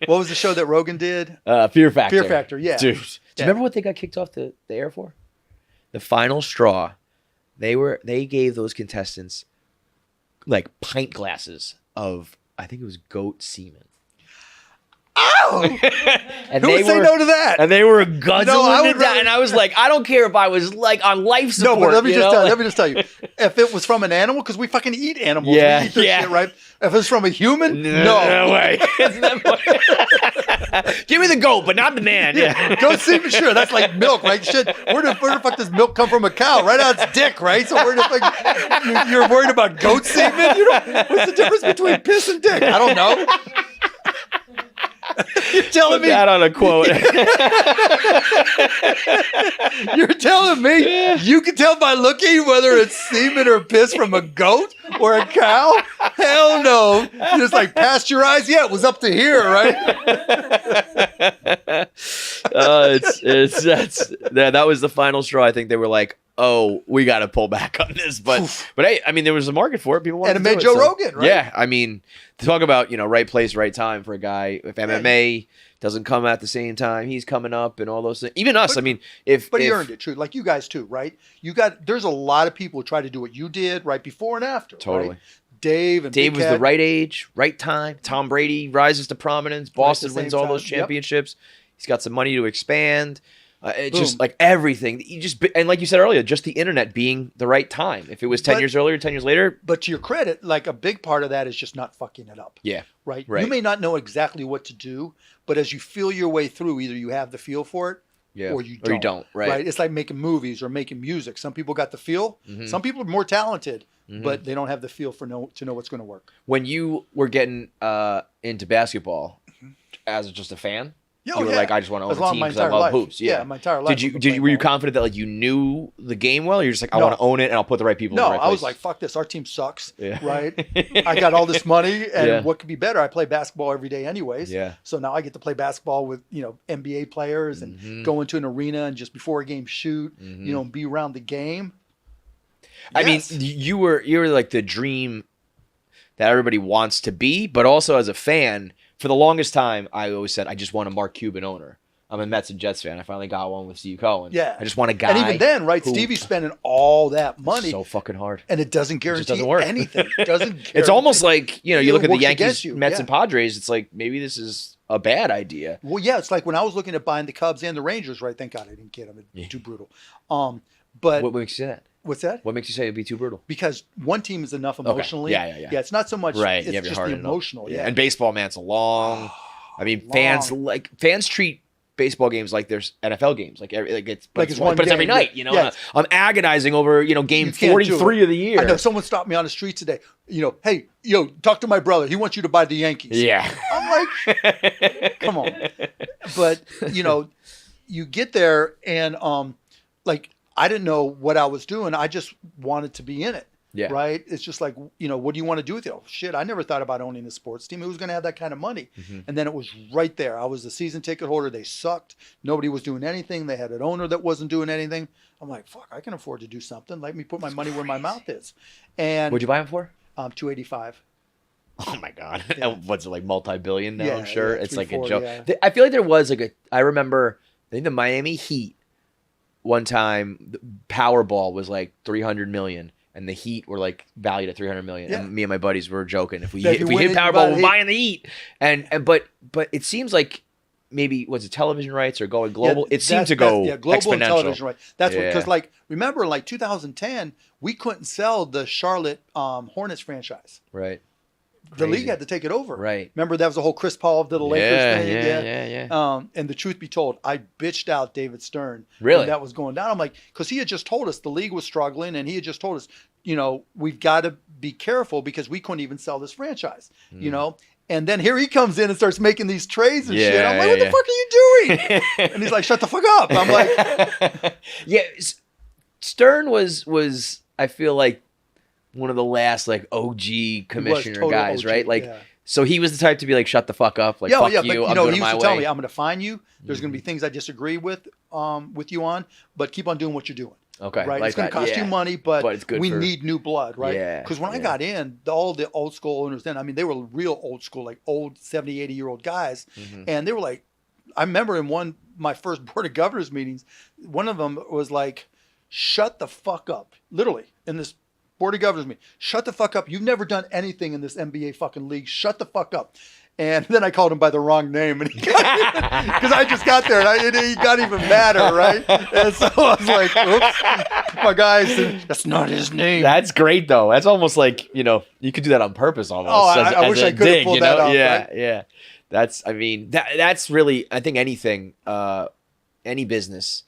What was the show that Rogan did? Fear Factor. Fear Factor, yeah. Dude, do you remember what they got kicked off the air for? The final straw. They gave those contestants like pint glasses of, I think it was goat semen. Ow! And Who would say no to that? And they were guzzling it down. rather- And I was like, I don't care if I was like on life support. No, but let me you just tell you, if it was from an animal, because we fucking eat animals, Yeah, we eat their yeah. shit, right? If it's from a human, No no. way. Give me the goat, but not the man. Yeah. Goat semen, sure, that's like milk, right? Shit, where the fuck does milk come from a cow? Right out its dick, right? So where the fuck, you're worried about goat semen? What's the difference between piss and dick? I don't know. You're telling me That on a quote. You're telling me you can tell by looking whether it's semen or piss from a goat or a cow? Hell no. You just like pasteurize? Yeah, it was up to here, right? That was the final straw. I think they were like, oh, we got to pull back on this. But hey, I mean, there was a market for it. People wanted And to it do made Joe so, Rogan, right? Yeah, I mean, to talk about, right place, right time for a guy. If MMA doesn't come at the same time, he's coming up and all those things. Even us, But- I mean, But he earned it, true. Like you guys too, right? There's a lot of people who try to do what you did right before and after. Totally. Right? Dave was Big the Cat. right age, right time. Tom Brady rises to prominence. Boston same wins all those time. Yep. championships. He's got some money to expand. It's just Boom. like everything. And like you said earlier, just the internet being the right time. If it was 10 years earlier, 10 years later. But to your credit, like a big part of that is just not fucking it up. Yeah. Right? Right. You may not know exactly what to do, but as you feel your way through, either you have the feel for it Yeah. or you don't. Right. It's like making movies or making music. Some people got the feel. Mhm. Some people are more talented, Mhm. but they don't have the feel to know what's going to work. When you were getting into basketball as just a fan, Yeah, you were like, I just want to own As a long team my because I entire love life. hoops. Yeah. my entire life. Were you confident that like you knew the game well? Or you're just like, I No. want to own it and I'll put the right people in No, the right I was place? like, fuck this. Our team sucks. Yeah. Right? I got all this money, and Yeah. what could be better? I play basketball every day anyways. Yeah. So now I get to play basketball with, NBA players and Mhm. go into an arena and just before a game shoot, Mhm. and be around the game. I mean, Yes. you were like the dream that everybody wants to be, but also as a fan, for the longest time, I always said, I just want a Mark Cuban owner. I'm a Mets and Jets fan. I finally got one with Steve Cohen. Yeah. I just want a guy. And even then, right, who- Stevie's spending all that money, so fucking hard. and it doesn't guarantee doesn't work. anything. It doesn't guarantee. It's almost like, you look at the works Yankees, against you, Mets, yeah. and Padres. It's like, maybe this is a bad idea. Well, yeah, it's like when I was looking at buying the Cubs and the Rangers, right? Thank God I didn't get them. It's too brutal. But What makes you say that? what's that? What makes you say it'd be too brutal? Because one team is enough emotionally. Yeah. Yeah, it's not so much. Right. It's You have your just heart the in it. emotional. Yeah. And baseball, man, it's a long. I mean, Long. fans treat baseball games like there's NFL games, like it's one but it's every game, night. yeah. Yeah. I'm agonizing over game You can't do 43 it. of the year. I know someone stopped me on the street today. Hey, talk to my brother. He wants you to buy the Yankees. Yeah. I'm like, come on. But you get there and I didn't know what I was doing. I just wanted to be in it. Yeah. Right. It's just like, what do you want to do with it? Oh, shit. I never thought about owning a sports team. Who's going to have that kind of money? Mhm. And then it was right there. I was the season ticket holder. They sucked. Nobody was doing anything. They had an owner that wasn't doing anything. I'm like, fuck, I can afford to do something. Let me put my money where my mouth is. And What'd you buy them for? 285. Oh my god. Yeah. What's it like multi-billion now? Yeah, I'm sure yeah, it's like a 340, joke. yeah. I feel like there was I remember I think the Miami Heat one time the Powerball was like 300 million. And the Heat were like valued at 300 million. Yeah. And me and my buddies were joking. If we That if you hit win it, you buy Powerball, the we're Heat. buying the Heat. But it seems like maybe was it television rights or going global? Yeah, it seemed to go global exponential. and television, right? That's Yeah. because remember in 2010 we couldn't sell the Charlotte Hornets franchise. Right. The Crazy. league had to take it over. Right. Remember that was the whole Chris Paul to the Lakers thing. Yeah. And the truth be told, I bitched out David Stern Really? when that was going down. I'm like, because he had just told us the league was struggling, and he had just told us, we've got to be careful because we couldn't even sell this franchise. And then here he comes in and starts making these trades and shit. I'm like, what the fuck are you doing? And he's like, shut the fuck up. I'm like, yeah. Stern was I feel like one of the last OG commissioner total guys, OG, right? yeah. So he was the type to be like, shut the fuck up, fuck you, but I'm he doing used it my to way. tell me, I'm going to fine you. There's going to be things I disagree with you on, but keep on doing what you're doing. Okay, right? like It's going that, to cost you yeah. money, but But it's good we for- need new blood, right? Yeah, Because when I yeah. got in, all the old school owners then, I mean, they were real old school, like old 70, 80-year-old guys. Mhm. And they were like, I remember in my first board of governors meetings, one of them was like, shut the fuck up. Literally, in this board of governors meeting, shut the fuck up. You've never done anything in this NBA fucking league. Shut the fuck up. And then I called him by the wrong name, and because I just got there, and he got even madder, right? And so I was like, "Oops, my guy said that's not his name." That's great though. That's almost like, you know, you could do that on purpose almost. Oh, I wish I could have pulled that off, Yeah, right? yeah. That's, I mean, that's really, I think anything, any business,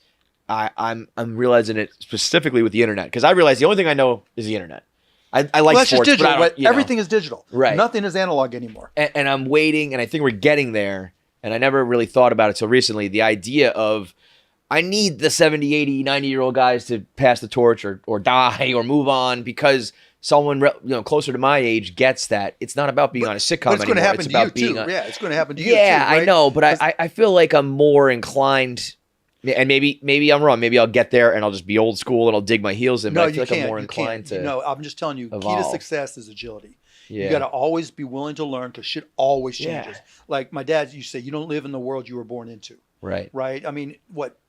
I'm realizing it specifically with the internet, because I realize the only thing I know is the internet. I like Well, that's just sports, but digital, I don't, right? you know. Everything is digital. Right. Nothing is analog anymore. And I'm waiting, and I think we're getting there. And I never really thought about it till recently. The idea of, I need the 70, 80, 90-year-old guys to pass the torch or die or move on, because someone closer to my age gets that it's not about being on a sitcom But it's going to anymore. happen It's to you about being too. on, Yeah, it's going to happen to you yeah, too. Right? I know, but I feel like I'm more inclined, and maybe I'm wrong. Maybe I'll get there and I'll just be old school and I'll dig my heels in. No, But I you feel like can't. I'm more You inclined can't. to. No, I'm just telling you, key to evolve. success is agility. Yeah. You got to always be willing to learn, because shit always Yeah. changes. Like my dad used to say, you don't live in the world you were born into, Right. right? I mean,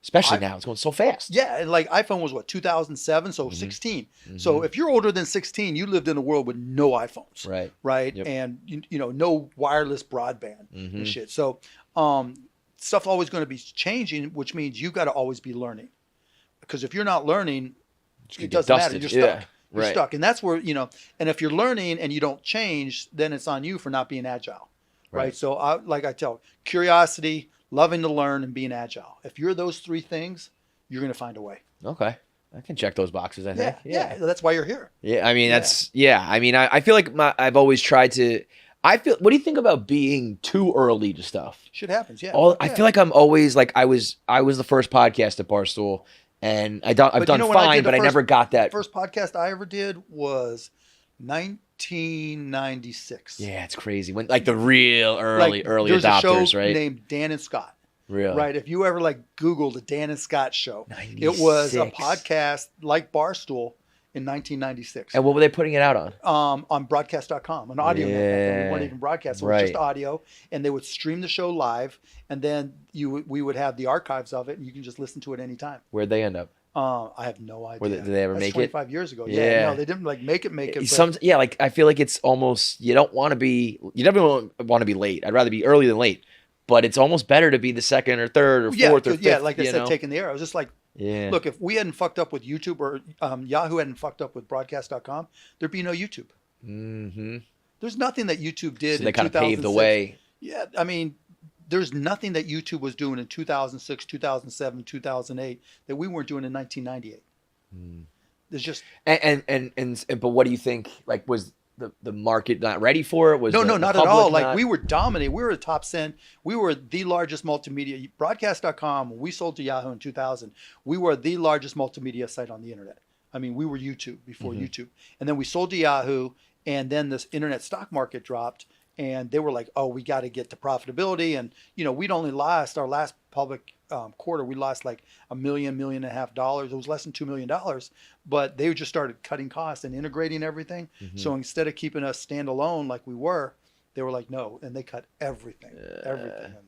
Especially now, it's going so fast. Yeah, and like iPhone was 2007, so 16. So if you're older than 16, you lived in a world with no iPhones, Right. right? Yep. And no wireless broadband and shit. So stuff's always going to be changing, which means you got to always be learning. Because if you're not learning, gonna it get doesn't matter. dusted. You're stuck. Yeah, You're right. stuck, and that's where And if you're learning and you don't change, then it's on you for not being agile, right? Right. So I tell curiosity, loving to learn, and being agile. If you're those three things, you're going to find a way. Okay. I can check those boxes, I think. Yeah. That's why you're here. Yeah, I mean, I mean, I feel like I've always tried to, what do you think about being too early to stuff? Shit happens. Yeah. I feel like I'm always like, I was the first podcast at Barstool, and I've done when I fine, did the but I never got that. First podcast I ever did was 1996. Yeah, it's crazy. When like the real early there's adopters, a show right? named Dan and Scott. Real. Right. If you ever Google the Dan and Scott show, it was a 96. podcast like Barstool in 1996. And what were they putting it out on? On broadcast.com, an audio network. We weren't even broadcast. It was just Right. audio, and they would stream the show live, and then we would have the archives of it, and you can just listen to it anytime. Where'd they end up? I have no idea. Did they ever That's make it? 25 years ago. Yeah. No, they didn't make it. But Like I feel like it's almost, you never want to be late. I'd rather be early than late, but it's almost better to be the second or third or fourth or fifth. yeah, like I said, taking the air. I was just like, Yeah. look, if we hadn't fucked up with YouTube or Yahoo hadn't fucked up with broadcast.com, there'd be no YouTube. Mm-hmm. There's nothing that YouTube did So in they kind of paved the 2006. way. Yeah, I mean, there's nothing that YouTube was doing in 2006, 2007, 2008 that we weren't doing in 1998. There's just But what do you think? Like, was the market not ready for it? Was no, the not at public all. Like not- we were dominating. We were a top 10. We were the largest multimedia. Broadcast.com, when we sold to Yahoo in 2000, we were the largest multimedia site on the internet. I mean, we were YouTube before YouTube. And then we sold to Yahoo, and then this internet stock market dropped, and they were like, oh, we got to get to profitability. And, we'd only lost our last public quarter. We lost like $1 million, $1.5 million. It was less than $2 million, but they just started cutting costs and integrating everything. So instead of keeping us standalone like we were, they were like, no. And they cut everything.